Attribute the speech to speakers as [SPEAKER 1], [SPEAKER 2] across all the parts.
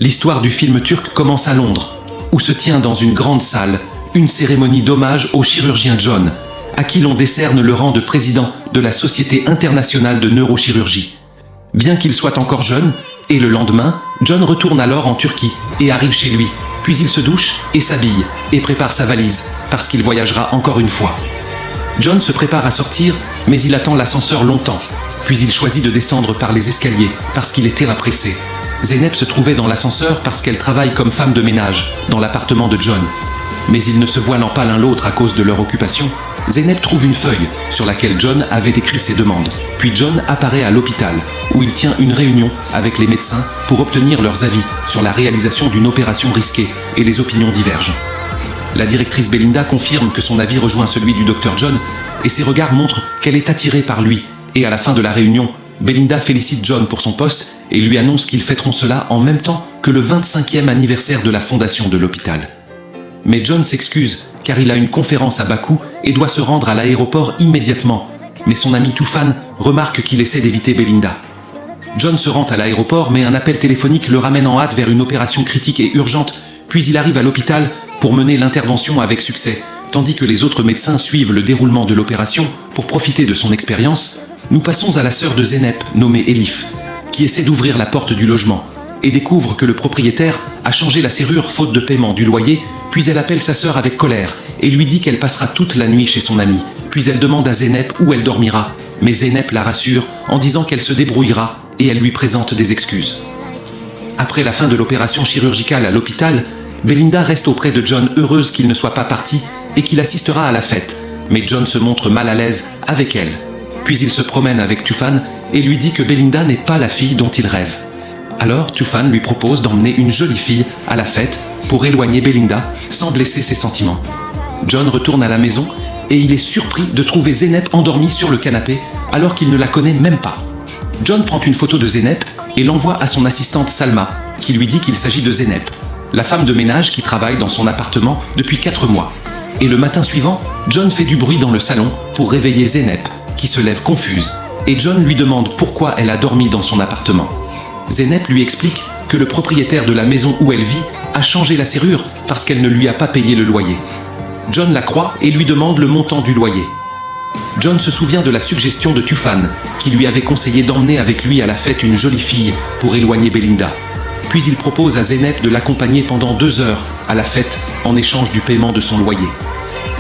[SPEAKER 1] L'histoire du film turc commence à Londres, où se tient dans une grande salle une cérémonie d'hommage au chirurgien John, à qui l'on décerne le rang de président de la Société internationale de neurochirurgie. Bien qu'il soit encore jeune, et le lendemain, John retourne alors en Turquie et arrive chez lui, puis il se douche et s'habille et prépare sa valise, parce qu'il voyagera encore une fois. John se prépare à sortir, mais il attend l'ascenseur longtemps, puis il choisit de descendre par les escaliers, parce qu'il était pressé. Zeynep se trouvait dans l'ascenseur parce qu'elle travaille comme femme de ménage dans l'appartement de John. Mais ils ne se voilant pas l'un l'autre à cause de leur occupation, Zeynep trouve une feuille sur laquelle John avait écrit ses demandes. Puis John apparaît à l'hôpital, où il tient une réunion avec les médecins pour obtenir leurs avis sur la réalisation d'une opération risquée, et les opinions divergent. La directrice Belinda confirme que son avis rejoint celui du docteur John, et ses regards montrent qu'elle est attirée par lui, et à la fin de la réunion, Belinda félicite John pour son poste et lui annonce qu'ils fêteront cela en même temps que le 25e anniversaire de la fondation de l'hôpital. Mais John s'excuse car il a une conférence à Bakou et doit se rendre à l'aéroport immédiatement. Mais son ami Tufan remarque qu'il essaie d'éviter Belinda. John se rend à l'aéroport mais un appel téléphonique le ramène en hâte vers une opération critique et urgente, puis il arrive à l'hôpital pour mener l'intervention avec succès, tandis que les autres médecins suivent le déroulement de l'opération pour profiter de son expérience. Nous passons à la sœur de Zeynep, nommée Elif, qui essaie d'ouvrir la porte du logement et découvre que le propriétaire a changé la serrure faute de paiement du loyer, puis elle appelle sa sœur avec colère et lui dit qu'elle passera toute la nuit chez son ami. Puis elle demande à Zeynep où elle dormira, mais Zeynep la rassure en disant qu'elle se débrouillera et elle lui présente des excuses. Après la fin de l'opération chirurgicale à l'hôpital, Belinda reste auprès de John, heureuse qu'il ne soit pas parti et qu'il assistera à la fête, mais John se montre mal à l'aise avec elle. Puis il se promène avec Tufan et lui dit que Belinda n'est pas la fille dont il rêve. Alors Tufan lui propose d'emmener une jolie fille à la fête pour éloigner Belinda sans blesser ses sentiments. John retourne à la maison et il est surpris de trouver Zeynep endormie sur le canapé alors qu'il ne la connaît même pas. John prend une photo de Zeynep et l'envoie à son assistante Salma, qui lui dit qu'il s'agit de Zeynep, la femme de ménage qui travaille dans son appartement depuis 4 mois. Et le matin suivant, John fait du bruit dans le salon pour réveiller Zeynep, qui se lève confuse, et John lui demande pourquoi elle a dormi dans son appartement. Zeynep lui explique que le propriétaire de la maison où elle vit a changé la serrure parce qu'elle ne lui a pas payé le loyer. John la croit et lui demande le montant du loyer. John se souvient de la suggestion de Tufan, qui lui avait conseillé d'emmener avec lui à la fête une jolie fille pour éloigner Belinda. Puis il propose à Zeynep de l'accompagner pendant 2 heures à la fête en échange du paiement de son loyer.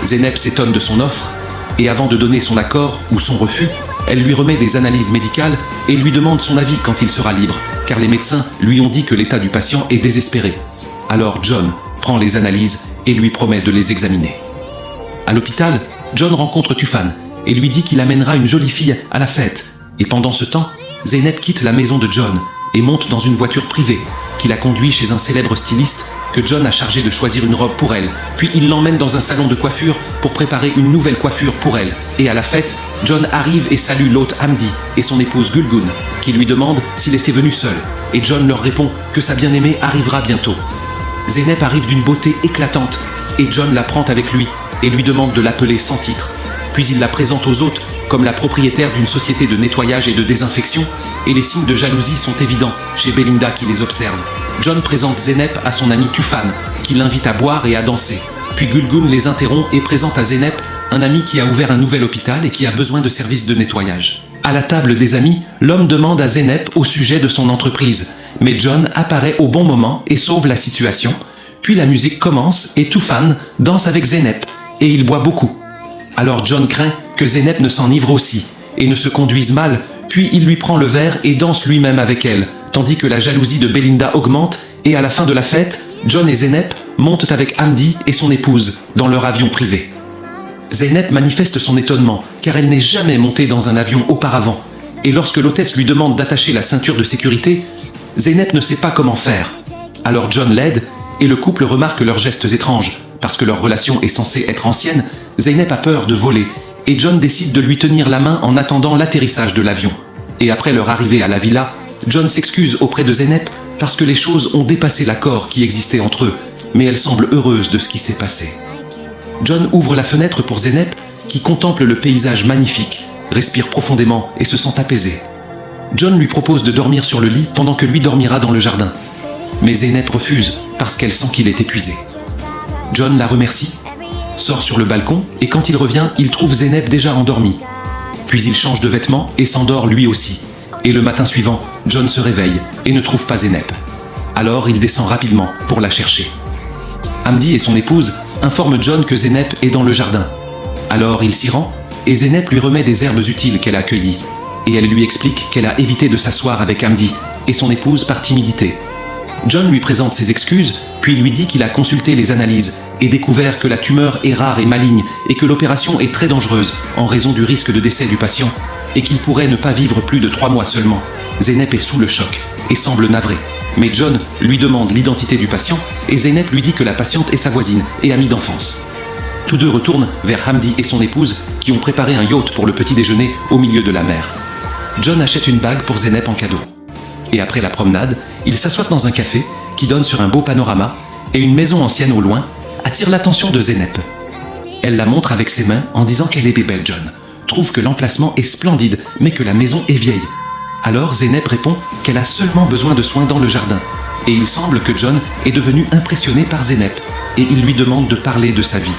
[SPEAKER 1] Zeynep s'étonne de son offre, et avant de donner son accord ou son refus, elle lui remet des analyses médicales et lui demande son avis quand il sera libre, car les médecins lui ont dit que l'état du patient est désespéré. Alors John prend les analyses et lui promet de les examiner. À l'hôpital, John rencontre Tufan et lui dit qu'il amènera une jolie fille à la fête. Et pendant ce temps, Zeynep quitte la maison de John et monte dans une voiture privée qui la conduit chez un célèbre styliste que John a chargé de choisir une robe pour elle. Puis il l'emmène dans un salon de coiffure pour préparer une nouvelle coiffure pour elle. Et à la fête, John arrive et salue l'hôte Hamdi et son épouse Gulgun, qui lui demande s'il était venu seul. Et John leur répond que sa bien-aimée arrivera bientôt. Zeynep arrive d'une beauté éclatante et John la prend avec lui et lui demande de l'appeler sans titre. Puis il la présente aux hôtes comme la propriétaire d'une société de nettoyage et de désinfection, et les signes de jalousie sont évidents chez Belinda qui les observe. John présente Zeynep à son ami Tufan, qui l'invite à boire et à danser. Puis Gulgun les interrompt et présente à Zeynep un ami qui a ouvert un nouvel hôpital et qui a besoin de services de nettoyage. À la table des amis, l'homme demande à Zeynep au sujet de son entreprise, mais John apparaît au bon moment et sauve la situation. Puis la musique commence et Tufan danse avec Zeynep, et il boit beaucoup. Alors John craint que Zeynep ne s'enivre aussi et ne se conduise mal, puis il lui prend le verre et danse lui-même avec elle, tandis que la jalousie de Belinda augmente, et à la fin de la fête, John et Zeynep montent avec Hamdi et son épouse dans leur avion privé. Zeynep manifeste son étonnement, car elle n'est jamais montée dans un avion auparavant, et lorsque l'hôtesse lui demande d'attacher la ceinture de sécurité, Zeynep ne sait pas comment faire. Alors John l'aide, et le couple remarque leurs gestes étranges. Parce que leur relation est censée être ancienne, Zeynep a peur de voler, et John décide de lui tenir la main en attendant l'atterrissage de l'avion. Et après leur arrivée à la villa, John s'excuse auprès de Zeynep parce que les choses ont dépassé l'accord qui existait entre eux, mais elle semble heureuse de ce qui s'est passé. John ouvre la fenêtre pour Zeynep, qui contemple le paysage magnifique, respire profondément et se sent apaisé. John lui propose de dormir sur le lit pendant que lui dormira dans le jardin. mais Zeynep refuse parce qu'elle sent qu'il est épuisé. John la remercie, sort sur le balcon et quand il revient, il trouve Zeynep déjà endormie. Puis il change de vêtements et s'endort lui aussi. Et le matin suivant, John se réveille et ne trouve pas Zeynep. Alors il descend rapidement pour la chercher. Hamdi et son épouse informent John que Zeynep est dans le jardin. Alors il s'y rend et Zeynep lui remet des herbes utiles qu'elle a cueillies. Et elle lui explique qu'elle a évité de s'asseoir avec Hamdi et son épouse par timidité. John lui présente ses excuses, puis lui dit qu'il a consulté les analyses et découvert que la tumeur est rare et maligne et que l'opération est très dangereuse en raison du risque de décès du patient et qu'il pourrait ne pas vivre plus de 3 mois seulement. Zeynep est sous le choc et semble navrée. Mais John lui demande l'identité du patient et Zeynep lui dit que la patiente est sa voisine et amie d'enfance. Tous deux retournent vers Hamdi et son épouse qui ont préparé un yacht pour le petit déjeuner au milieu de la mer. John achète une bague pour Zeynep en cadeau. Et après la promenade, ils s'assoient dans un café qui donne sur un beau panorama et une maison ancienne au loin attire l'attention de Zeynep. Elle la montre avec ses mains en disant qu'elle est belle. John trouve que l'emplacement est splendide mais que la maison est vieille. Alors Zeynep répond qu'elle a seulement besoin de soins dans le jardin. Et il semble que John est devenu impressionné par Zeynep et il lui demande de parler de sa vie.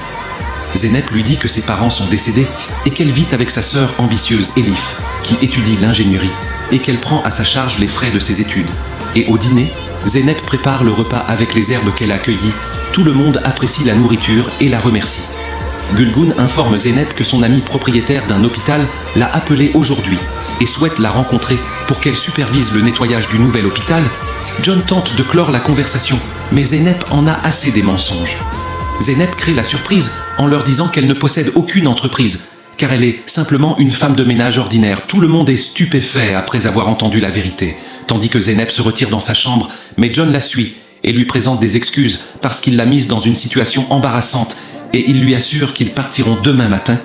[SPEAKER 1] Zeynep lui dit que ses parents sont décédés et qu'elle vit avec sa sœur ambitieuse Elif, qui étudie l'ingénierie, et qu'elle prend à sa charge les frais de ses études. Et au dîner, Zeynep prépare le repas avec les herbes qu'elle a cueillies. Tout le monde apprécie la nourriture et la remercie. Gulgun informe Zeynep que son ami propriétaire d'un hôpital l'a appelée aujourd'hui et souhaite la rencontrer pour qu'elle supervise le nettoyage du nouvel hôpital. John tente de clore la conversation, mais Zeynep en a assez des mensonges. Zeynep crée la surprise en leur disant qu'elle ne possède aucune entreprise, car elle est simplement une femme de ménage ordinaire. Tout le monde est stupéfait après avoir entendu la vérité, tandis que Zeynep se retire dans sa chambre, mais John la suit et lui présente des excuses parce qu'il l'a mise dans une situation embarrassante et il lui assure qu'ils partiront demain matin.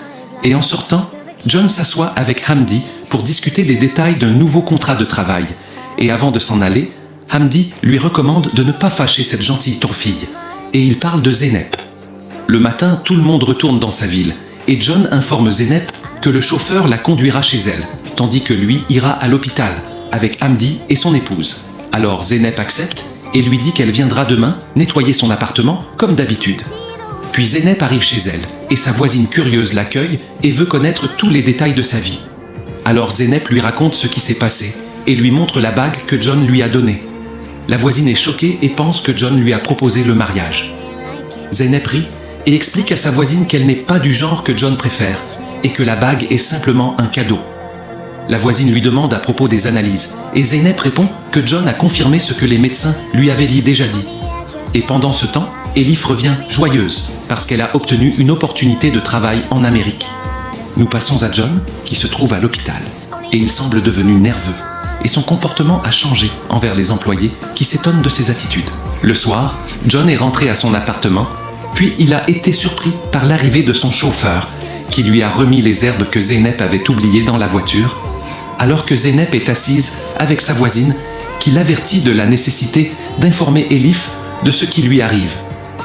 [SPEAKER 1] Et en sortant, John s'assoit avec Hamdi pour discuter des détails d'un nouveau contrat de travail. Et avant de s'en aller, Hamdi lui recommande de ne pas fâcher cette gentille tourfille. Et il parle de Zeynep. Le matin, tout le monde retourne dans sa ville, et John informe Zeynep que le chauffeur la conduira chez elle, tandis que lui ira à l'hôpital, avec Hamdi et son épouse. Alors Zeynep accepte, et lui dit qu'elle viendra demain nettoyer son appartement, comme d'habitude. Puis Zeynep arrive chez elle, et sa voisine curieuse l'accueille et veut connaître tous les détails de sa vie. Alors Zeynep lui raconte ce qui s'est passé, et lui montre la bague que John lui a donnée. La voisine est choquée et pense que John lui a proposé le mariage. Zeynep rit et explique à sa voisine qu'elle n'est pas du genre que John préfère et que la bague est simplement un cadeau. La voisine lui demande à propos des analyses et Zeynep répond que John a confirmé ce que les médecins lui avaient déjà dit. Et pendant ce temps, Elif revient joyeuse parce qu'elle a obtenu une opportunité de travail en Amérique. Nous passons à John qui se trouve à l'hôpital et il semble devenu nerveux. Et son comportement a changé envers les employés qui s'étonnent de ses attitudes. Le soir, John est rentré à son appartement, puis il a été surpris par l'arrivée de son chauffeur, qui lui a remis les herbes que Zeynep avait oubliées dans la voiture, alors que Zeynep est assise avec sa voisine, qui l'avertit de la nécessité d'informer Elif de ce qui lui arrive.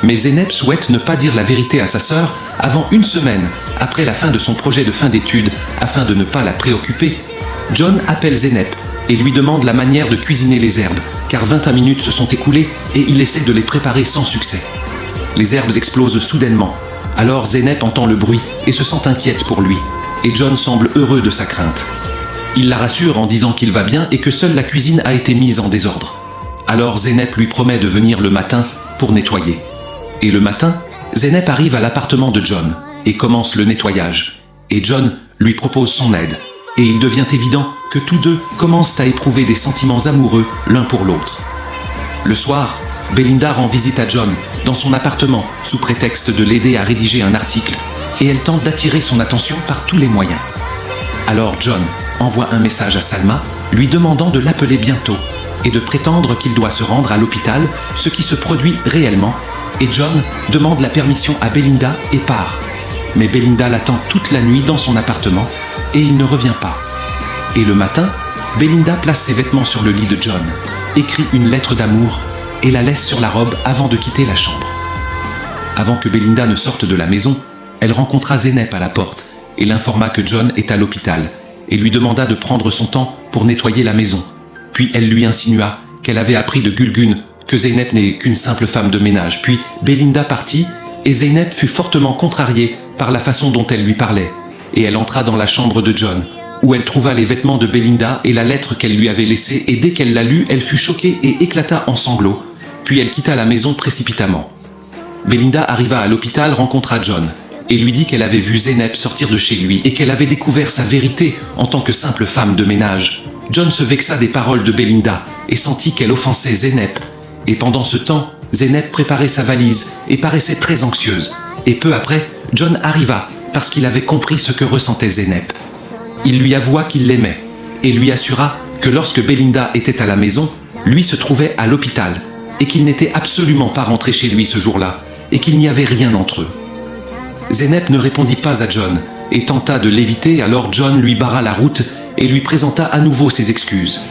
[SPEAKER 1] Mais Zeynep souhaite ne pas dire la vérité à sa sœur avant 1 semaine, après la fin de son projet de fin d'études, afin de ne pas la préoccuper. John appelle Zeynep et lui demande la manière de cuisiner les herbes, car 21 minutes se sont écoulées et il essaie de les préparer sans succès. Les herbes explosent soudainement. Alors Zeynep entend le bruit et se sent inquiète pour lui, et John semble heureux de sa crainte. Il la rassure en disant qu'il va bien et que seule la cuisine a été mise en désordre. Alors Zeynep lui promet de venir le matin pour nettoyer. Et le matin, Zeynep arrive à l'appartement de John et commence le nettoyage. Et John lui propose son aide. Et il devient évident que tous deux commencent à éprouver des sentiments amoureux l'un pour l'autre. Le soir, Belinda rend visite à John dans son appartement sous prétexte de l'aider à rédiger un article et elle tente d'attirer son attention par tous les moyens. Alors John envoie un message à Salma lui demandant de l'appeler bientôt et de prétendre qu'il doit se rendre à l'hôpital, ce qui se produit réellement, et John demande la permission à Belinda et part. Mais Belinda l'attend toute la nuit dans son appartement et il ne revient pas. Et le matin, Belinda place ses vêtements sur le lit de John, écrit une lettre d'amour et la laisse sur la robe avant de quitter la chambre. Avant que Belinda ne sorte de la maison, elle rencontra Zeynep à la porte et l'informa que John est à l'hôpital et lui demanda de prendre son temps pour nettoyer la maison. Puis elle lui insinua qu'elle avait appris de Gulgun que Zeynep n'est qu'une simple femme de ménage. Puis Belinda partit, et Zeynep fut fortement contrariée par la façon dont elle lui parlait. Et elle entra dans la chambre de John, où elle trouva les vêtements de Belinda et la lettre qu'elle lui avait laissée, et dès qu'elle la lut, elle fut choquée et éclata en sanglots, puis elle quitta la maison précipitamment. Belinda arriva à l'hôpital, rencontra John, et lui dit qu'elle avait vu Zeynep sortir de chez lui et qu'elle avait découvert sa vérité en tant que simple femme de ménage. John se vexa des paroles de Belinda et sentit qu'elle offensait Zeynep. Et pendant ce temps, Zeynep préparait sa valise et paraissait très anxieuse. Et peu après, John arriva parce qu'il avait compris ce que ressentait Zeynep. Il lui avoua qu'il l'aimait et lui assura que lorsque Belinda était à la maison, lui se trouvait à l'hôpital et qu'il n'était absolument pas rentré chez lui ce jour-là et qu'il n'y avait rien entre eux. Zeynep ne répondit pas à John et tenta de l'éviter, alors John lui barra la route et lui présenta à nouveau ses excuses.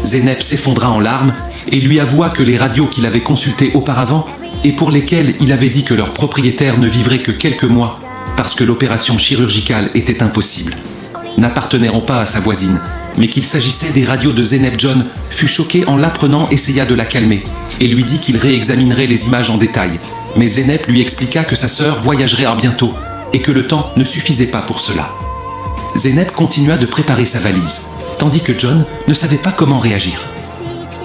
[SPEAKER 1] Zeynep s'effondra en larmes et lui avoua que les radios qu'il avait consultées auparavant et pour lesquelles il avait dit que leur propriétaire ne vivrait que quelques mois parce que l'opération chirurgicale était impossible, n'appartenaient pas à sa voisine, mais qu'il s'agissait des radios de Zeynep. John fut choqué en l'apprenant, essaya de la calmer et lui dit qu'il réexaminerait les images en détail. Mais Zeynep lui expliqua que sa sœur voyagerait bientôt et que le temps ne suffisait pas pour cela. Zeynep continua de préparer sa valise, tandis que John ne savait pas comment réagir.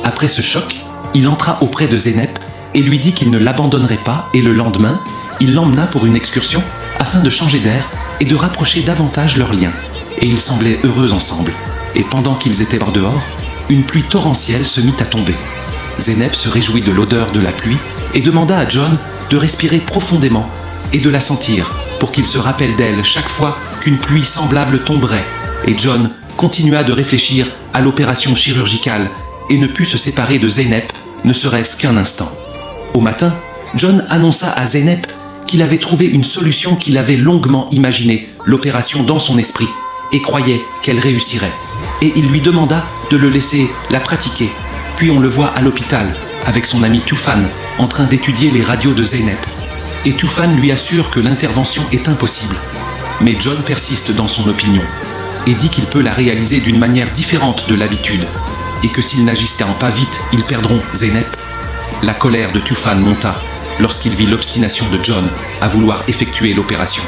[SPEAKER 1] Après ce choc, il entra auprès de Zeynep et lui dit qu'il ne l'abandonnerait pas, et le lendemain, il l'emmena pour une excursion afin de changer d'air et de rapprocher davantage leurs liens. Et ils semblaient heureux ensemble. Et pendant qu'ils étaient dehors, une pluie torrentielle se mit à tomber. Zeynep se réjouit de l'odeur de la pluie et demanda à John de respirer profondément et de la sentir pour qu'il se rappelle d'elle chaque fois qu'une pluie semblable tomberait. Et John continua de réfléchir à l'opération chirurgicale et ne put se séparer de Zeynep, ne serait-ce qu'un instant. Au matin, John annonça à Zeynep qu'il avait trouvé une solution qu'il avait longuement imaginée, l'opération dans son esprit, et croyait qu'elle réussirait. Et il lui demanda de le laisser la pratiquer. Puis on le voit à l'hôpital, avec son ami Tufan, en train d'étudier les radios de Zeynep. Et Tufan lui assure que l'intervention est impossible. Mais John persiste dans son opinion, et dit qu'il peut la réaliser d'une manière différente de l'habitude, et que s'ils n'agissent pas vite, ils perdront Zeynep. La colère de Tufan monta lorsqu'il vit l'obstination de John à vouloir effectuer l'opération.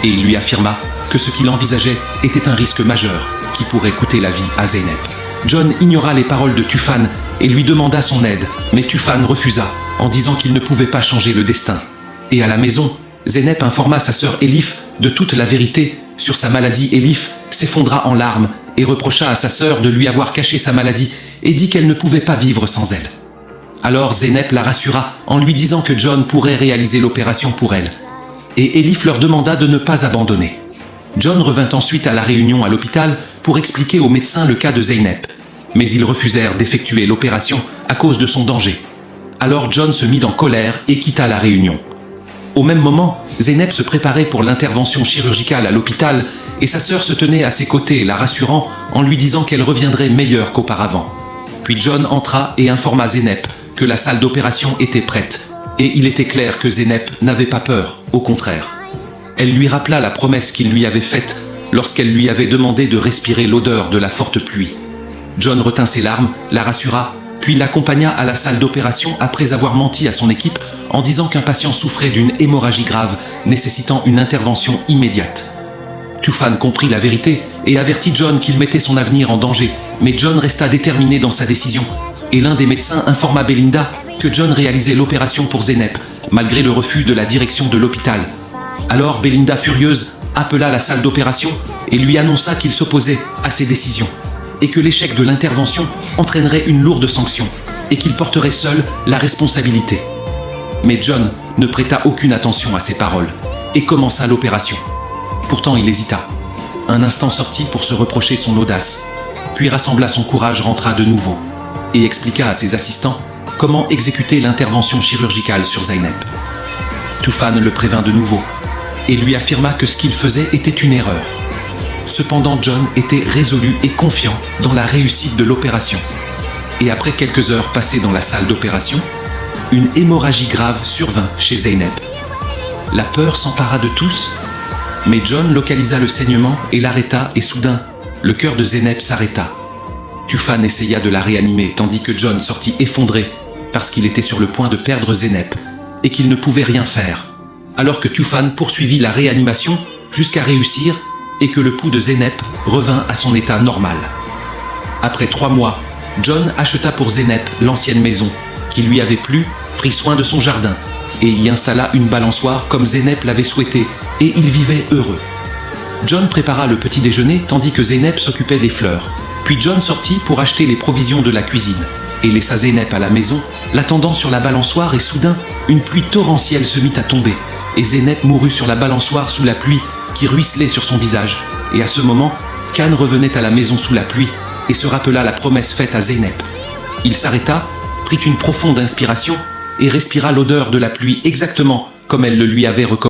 [SPEAKER 1] Et il lui affirma que ce qu'il envisageait était un risque majeur qui pourrait coûter la vie à Zeynep. John ignora les paroles de Tufan et lui demanda son aide, mais Tufan refusa en disant qu'il ne pouvait pas changer le destin. Et à la maison, Zeynep informa sa sœur Elif de toute la vérité sur sa maladie. Elif s'effondra en larmes et reprocha à sa sœur de lui avoir caché sa maladie et dit qu'elle ne pouvait pas vivre sans elle. Alors Zeynep la rassura en lui disant que John pourrait réaliser l'opération pour elle. Et Elif leur demanda de ne pas abandonner. John revint ensuite à la réunion à l'hôpital pour expliquer aux médecins le cas de Zeynep. Mais ils refusèrent d'effectuer l'opération à cause de son danger. Alors John se mit en colère et quitta la réunion. Au même moment, Zeynep se préparait pour l'intervention chirurgicale à l'hôpital et sa sœur se tenait à ses côtés, la rassurant en lui disant qu'elle reviendrait meilleure qu'auparavant. Puis John entra et informa Zeynep que la salle d'opération était prête. Et il était clair que Zeynep n'avait pas peur, au contraire. Elle lui rappela la promesse qu'il lui avait faite lorsqu'elle lui avait demandé de respirer l'odeur de la forte pluie. John retint ses larmes, la rassura, puis l'accompagna à la salle d'opération après avoir menti à son équipe en disant qu'un patient souffrait d'une hémorragie grave nécessitant une intervention immédiate. Tufan comprit la vérité et avertit John qu'il mettait son avenir en danger, mais John resta déterminé dans sa décision, et l'un des médecins informa Belinda que John réalisait l'opération pour Zeynep, malgré le refus de la direction de l'hôpital. Alors Belinda, furieuse, appela la salle d'opération et lui annonça qu'il s'opposait à ses décisions, et que l'échec de l'intervention entraînerait une lourde sanction, et qu'il porterait seul la responsabilité. Mais John ne prêta aucune attention à ces paroles, et commença l'opération. Pourtant il hésita. Un instant sortit pour se reprocher son audace, puis rassembla son courage, rentra de nouveau, et expliqua à ses assistants comment exécuter l'intervention chirurgicale sur Zeynep. Tufan le prévint de nouveau, et lui affirma que ce qu'il faisait était une erreur. Cependant John était résolu et confiant dans la réussite de l'opération. Et après quelques heures passées dans la salle d'opération, une hémorragie grave survint chez Zeynep. La peur s'empara de tous, mais John localisa le saignement et l'arrêta, et soudain, le cœur de Zeynep s'arrêta. Tufan essaya de la réanimer tandis que John sortit effondré parce qu'il était sur le point de perdre Zeynep, et qu'il ne pouvait rien faire. Alors que Tufan poursuivit la réanimation jusqu'à réussir, et que le pouls de Zeynep revint à son état normal. Après 3 mois, John acheta pour Zeynep l'ancienne maison, qui lui avait plu, prit soin de son jardin, et y installa une balançoire comme Zeynep l'avait souhaité, et ils vivaient heureux. John prépara le petit déjeuner tandis que Zeynep s'occupait des fleurs. Puis John sortit pour acheter les provisions de la cuisine, et laissa Zeynep à la maison, l'attendant sur la balançoire, et soudain, une pluie torrentielle se mit à tomber, et Zeynep mourut sur la balançoire sous la pluie qui ruisselait sur son visage. Et à ce moment, Khan revenait à la maison sous la pluie, et se rappela la promesse faite à Zeynep. Il s'arrêta, prit une profonde inspiration, et respira l'odeur de la pluie exactement comme elle le lui avait recommandé.